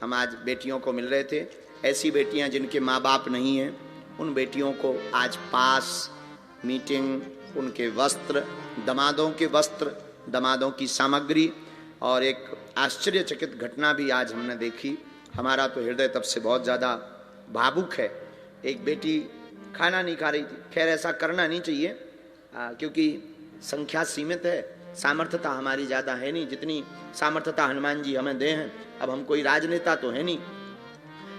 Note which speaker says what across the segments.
Speaker 1: हम आज बेटियों को मिल रहे थे। ऐसी बेटियां जिनके माँ बाप नहीं हैं, उन बेटियों को आज पास, मीटिंग, उनके वस्त्र, दामादों के वस्त्र, दामादों की सामग्री, और एक आश्चर्यचकित घटना भी आज हमने देखी। हमारा तो हृदय तब से बहुत ज़्यादा भावुक है। एक बेटी खाना नहीं खा रही थी। खैर ऐसा करना नहीं चाहिए, क्योंकि संख्या सीमित है, सामर्थ्यता हमारी ज़्यादा है नहीं। जितनी सामर्थ्यता हनुमान जी हमें दे हैं, अब हम कोई राजनेता तो है नहीं,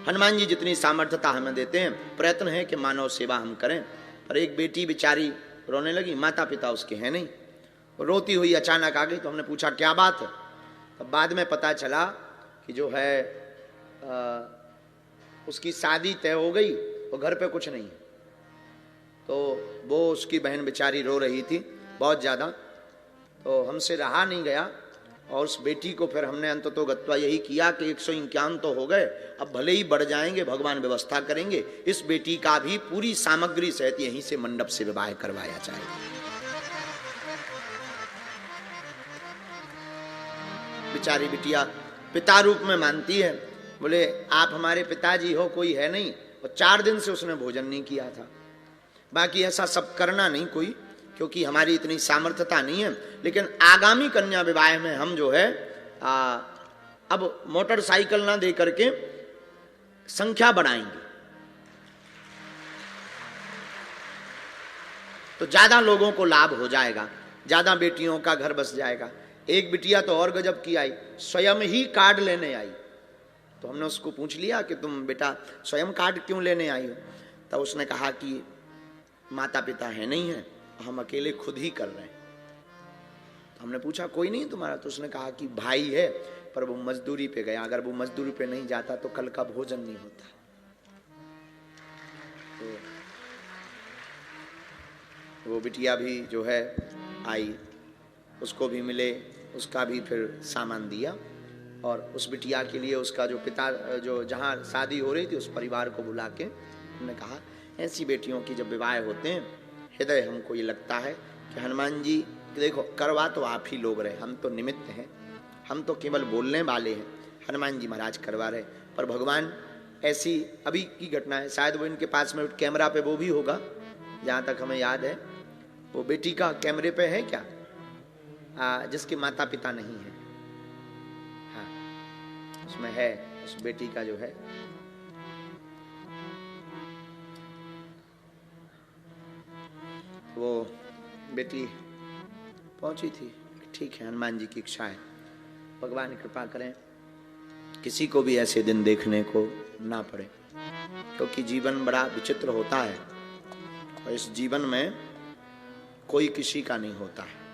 Speaker 1: हनुमान जी जितनी सामर्थ्यता हमें देते हैं, प्रयत्न है कि मानव सेवा हम करें। पर एक बेटी बेचारी रोने लगी, माता पिता उसके हैं नहीं, रोती हुई अचानक आ गई। तो हमने पूछा क्या बात है? तब बाद में पता चला कि जो है उसकी शादी तय हो गई और घर पे कुछ नहीं है। तो वो उसकी बहन बेचारी रो रही थी बहुत ज़्यादा। तो हमसे रहा नहीं गया और उस बेटी को फिर हमने अंततोगत्वा यही किया कि 151 तो हो गए, अब भले ही बढ़ जाएंगे, भगवान व्यवस्था करेंगे, इस बेटी का भी पूरी सामग्री सहित यहीं से मंडप से विवाह करवाया जाएगा। बेचारी बिटिया पिता रूप में मानती है, बोले आप हमारे पिताजी हो, कोई है नहीं। और 4 दिन से उसने भोजन नहीं किया था। बाकी ऐसा सब करना नहीं कोई, क्योंकि हमारी इतनी सामर्थ्यता नहीं है। लेकिन आगामी कन्या विवाह में हम जो है अब मोटरसाइकिल ना दे करके संख्या बढ़ाएंगे, तो ज्यादा लोगों को लाभ हो जाएगा, ज्यादा बेटियों का घर बस जाएगा। एक बिटिया तो और गजब की आई, स्वयं ही कार्ड लेने आई। तो हमने उसको पूछ लिया कि तुम बेटा स्वयं कार्ड क्यों लेने आई हो? तब उसने कहा कि माता पिता है नहीं है, हम अकेले खुद ही कर रहे हैं। तो हमने पूछा कोई नहीं तुम्हारा? तो उसने कहा कि भाई है, पर वो मजदूरी पे गया, अगर वो मजदूरी पे नहीं जाता तो कल का भोजन नहीं होता। तो वो बिटिया भी जो है आई, उसको भी मिले, उसका भी फिर सामान दिया। और उस बिटिया के लिए उसका जो पिता, जो जहाँ शादी हो रही थी, उस परिवार को बुला के हमने कहा ऐसी बेटियों की जब विवाह होते हैं, हृदय हमको ये लगता है कि हनुमान जी देखो करवा तो आप ही लोग रहे, हम तो निमित्त हैं, हम तो केवल बोलने वाले हैं, हनुमान जी महाराज करवा रहे। पर भगवान ऐसी अभी की घटना है, शायद वो इनके पास में कैमरा पे वो भी होगा, जहाँ तक हमें याद है वो बेटी का कैमरे पे है क्या, जिसके माता पिता नहीं है। हाँ उसमें है, उस बेटी का जो है वो बेटी पहुंची थी। ठीक है, हनुमान जी की इच्छा है, भगवान कृपा करें किसी को भी ऐसे दिन देखने को ना पड़े, क्योंकि जीवन बड़ा विचित्र होता है और इस जीवन में कोई किसी का नहीं होता है।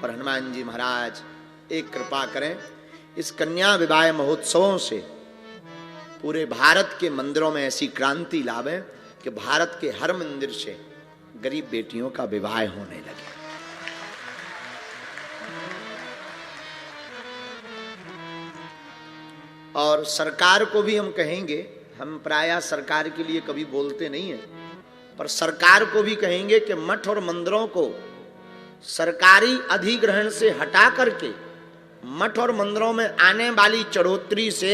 Speaker 1: पर हनुमान जी महाराज एक कृपा करें, इस कन्या विवाह महोत्सवों से पूरे भारत के मंदिरों में ऐसी क्रांति लावे कि भारत के हर मंदिर से गरीब बेटियों का विवाह होने लगे। और सरकार को भी हम कहेंगे, हम प्रायः सरकार के लिए कभी बोलते नहीं है, पर सरकार को भी कहेंगे कि मठ और मंदिरों को सरकारी अधिग्रहण से हटा करके मठ और मंदिरों में आने वाली चढ़ोतरी से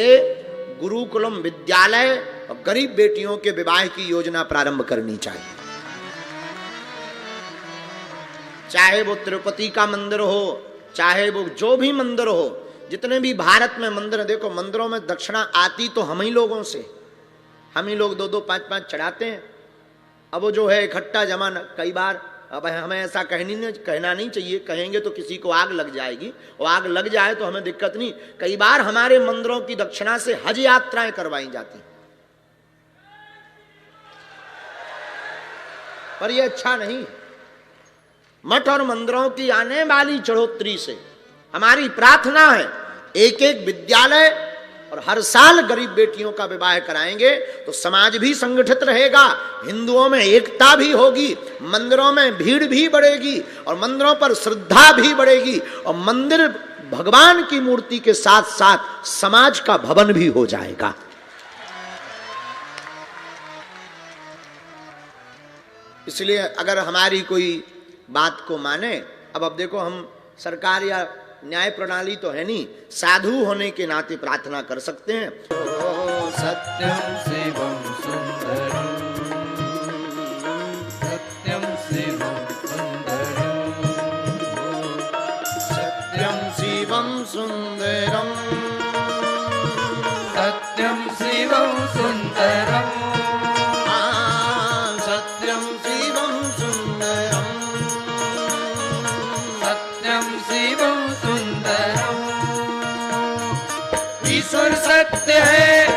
Speaker 1: गुरुकुलम विद्यालय और गरीब बेटियों के विवाह की योजना प्रारंभ करनी चाहिए। चाहे वो तिरुपति का मंदिर हो, चाहे वो जो भी मंदिर हो, जितने भी भारत में मंदिर, देखो मंदिरों में दक्षिणा आती तो हम ही लोगों से, हम ही लोग 2-2, 5-5 चढ़ाते हैं। अब वो जो है इकट्ठा जमा, कई बार अब हमें ऐसा कहना नहीं चाहिए, कहेंगे तो किसी को आग लग जाएगी, और आग लग जाए तो हमें दिक्कत नहीं। कई बार हमारे मंदिरों की दक्षिणा से हज यात्राएं करवाई जाती, पर यह अच्छा नहीं। मठ और मंदिरों की आने वाली चढ़ोतरी से हमारी प्रार्थना है एक एक विद्यालय और हर साल गरीब बेटियों का विवाह कराएंगे तो समाज भी संगठित रहेगा, हिंदुओं में एकता भी होगी, मंदिरों में भीड़ भी बढ़ेगी और मंदिरों पर श्रद्धा भी बढ़ेगी, और मंदिर भगवान की मूर्ति के साथ साथ समाज का भवन भी हो जाएगा। इसलिए अगर हमारी कोई बात को माने, अब देखो हम सरकार या न्याय प्रणाली तो है नहीं, साधु होने के नाते प्रार्थना कर सकते हैं।
Speaker 2: सत्यम शिवम सुंदरम, सत्यम शिवम सुंदरम,
Speaker 1: सत्यम शिवम सुंदरम,
Speaker 2: सत्यम शिवम सुंदरम,
Speaker 1: सत्यम शिवम सुंदरम,
Speaker 2: सत्यम शिवम सुंदरम। ईश्वर सत्य है,